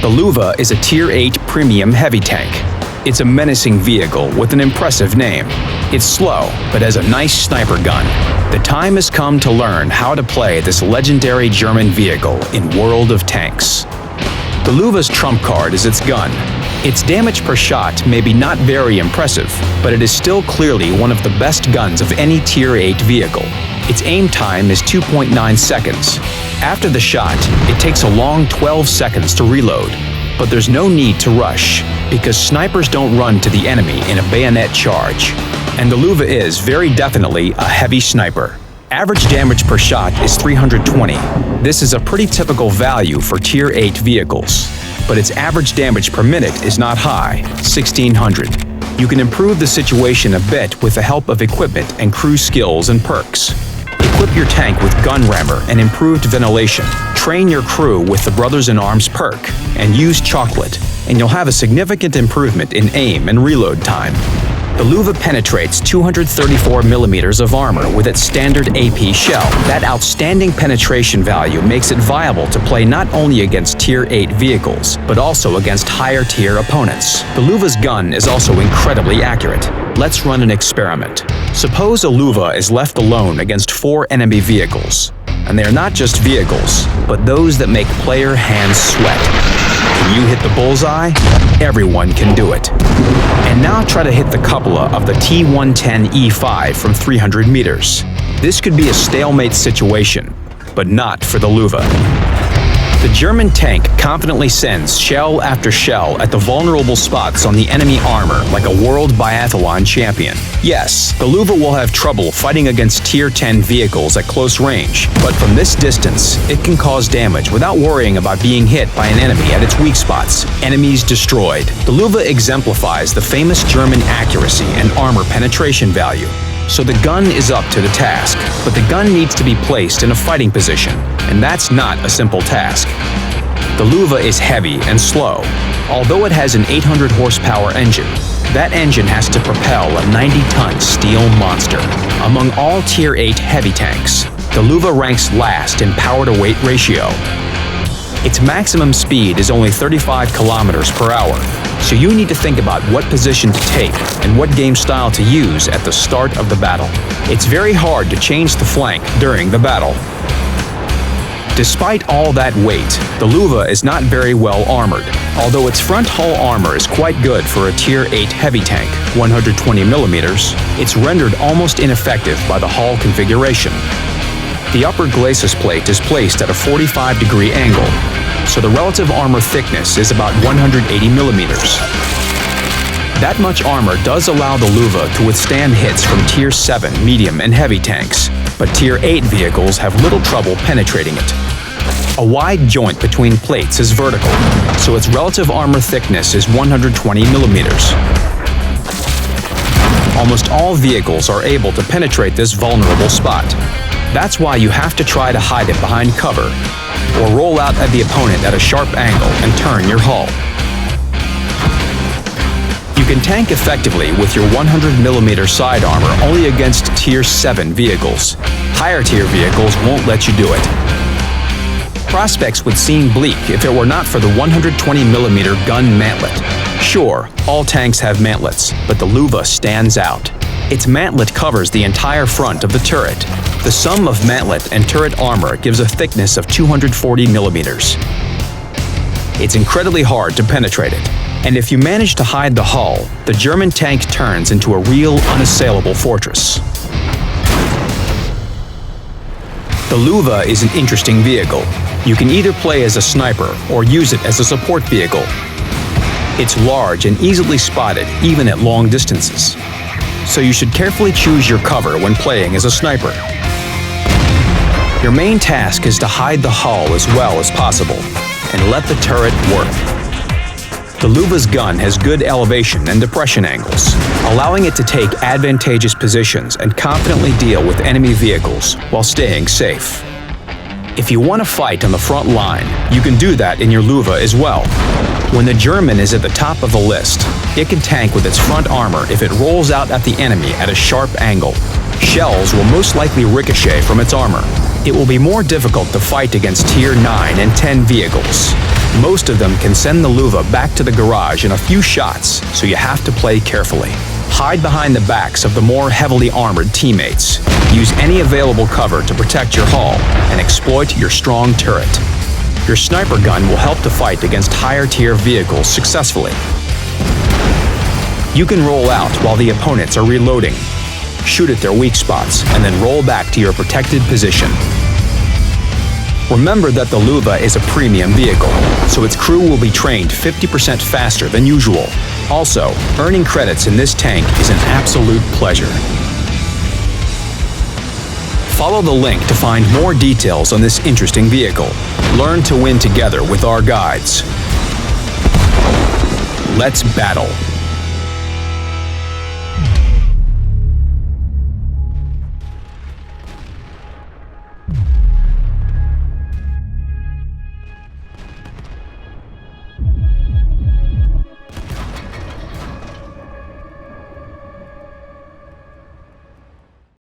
The Lowe is a Tier 8 premium heavy tank. It's a menacing vehicle with an impressive name. It's slow, but has a nice sniper gun. The time has come to learn how to play this legendary German vehicle in World of Tanks. The Lowe's trump card is its gun. Its damage per shot may be not very impressive, but it is still clearly one of the best guns of any Tier 8 vehicle. Its aim time is 2.9 seconds. After the shot, it takes a long 12 seconds to reload. But there's no need to rush, because snipers don't run to the enemy in a bayonet charge. And the Lowe is very definitely a heavy sniper. Average damage per shot is 320. This is a pretty typical value for Tier 8 vehicles. But its average damage per minute is not high, 1600. You can improve the situation a bit with the help of equipment and crew skills and perks. Equip your tank with gun rammer and improved ventilation. Train your crew with the Brothers-in-Arms perk, and use chocolate, and you'll have a significant improvement in aim and reload time. The Lowe penetrates 234 millimeters of armor with its standard AP shell. That outstanding penetration value makes it viable to play not only against Tier 8 vehicles, but also against higher tier opponents. The Lowe's gun is also incredibly accurate. Let's run an experiment. Suppose a Lowe is left alone against 4 enemy vehicles. And they are not just vehicles, but those that make player hands sweat. Can you hit the bullseye? Everyone can do it. And now try to hit the cupola of the T-110E5 from 300 meters. This could be a stalemate situation, but not for the Lowe. The German tank confidently sends shell after shell at the vulnerable spots on the enemy armor like a world biathlon champion. Yes, the Lowe will have trouble fighting against Tier 10 vehicles at close range, but from this distance, it can cause damage without worrying about being hit by an enemy at its weak spots. Enemies destroyed. The Lowe exemplifies the famous German accuracy and armor penetration value. So the gun is up to the task, but the gun needs to be placed in a fighting position, and that's not a simple task. The Lowe is heavy and slow. Although it has an 800 horsepower engine, that engine has to propel a 90-ton steel monster. Among all Tier 8 heavy tanks, the Lowe ranks last in power-to-weight ratio. Its maximum speed is only 35 kilometers per hour, so you need to think about what position to take and what game style to use at the start of the battle. It's very hard to change the flank during the battle. Despite all that weight, the Lowe is not very well armored. Although its front hull armor is quite good for a Tier 8 heavy tank, 120 millimeters, it's rendered almost ineffective by the hull configuration. The upper glacis plate is placed at a 45-degree angle, so the relative armor thickness is about 180 millimeters. That much armor does allow the Lowe to withstand hits from Tier 7 medium and heavy tanks, but Tier 8 vehicles have little trouble penetrating it. A wide joint between plates is vertical, so its relative armor thickness is 120 millimeters. Almost all vehicles are able to penetrate this vulnerable spot. That's why you have to try to hide it behind cover, or roll out at the opponent at a sharp angle and turn your hull. You can tank effectively with your 100mm side armor only against Tier 7 vehicles. Higher tier vehicles won't let you do it. Prospects would seem bleak if it were not for the 120mm gun mantlet. Sure, all tanks have mantlets, but the Lowe stands out. Its mantlet covers the entire front of the turret. The sum of mantlet and turret armor gives a thickness of 240 millimeters. It's incredibly hard to penetrate it, and if you manage to hide the hull, the German tank turns into a real unassailable fortress. The Lowe is an interesting vehicle. You can either play as a sniper or use it as a support vehicle. It's large and easily spotted even at long distances, so you should carefully choose your cover when playing as a sniper. Your main task is to hide the hull as well as possible and let the turret work. The Lowe's gun has good elevation and depression angles, allowing it to take advantageous positions and confidently deal with enemy vehicles while staying safe. If you want to fight on the front line, you can do that in your Lowe as well. When the German is at the top of the list, it can tank with its front armor if it rolls out at the enemy at a sharp angle. Shells will most likely ricochet from its armor. It will be more difficult to fight against Tier 9 and 10 vehicles. Most of them can send the Lowe back to the garage in a few shots, so you have to play carefully. Hide behind the backs of the more heavily armored teammates. Use any available cover to protect your hull and exploit your strong turret. Your sniper gun will help to fight against higher-tier vehicles successfully. You can roll out while the opponents are reloading. Shoot at their weak spots and then roll back to your protected position. Remember that the Lowe is a premium vehicle, so its crew will be trained 50% faster than usual. Also, earning credits in this tank is an absolute pleasure. Follow the link to find more details on this interesting vehicle. Learn to win together with our guides. Let's battle!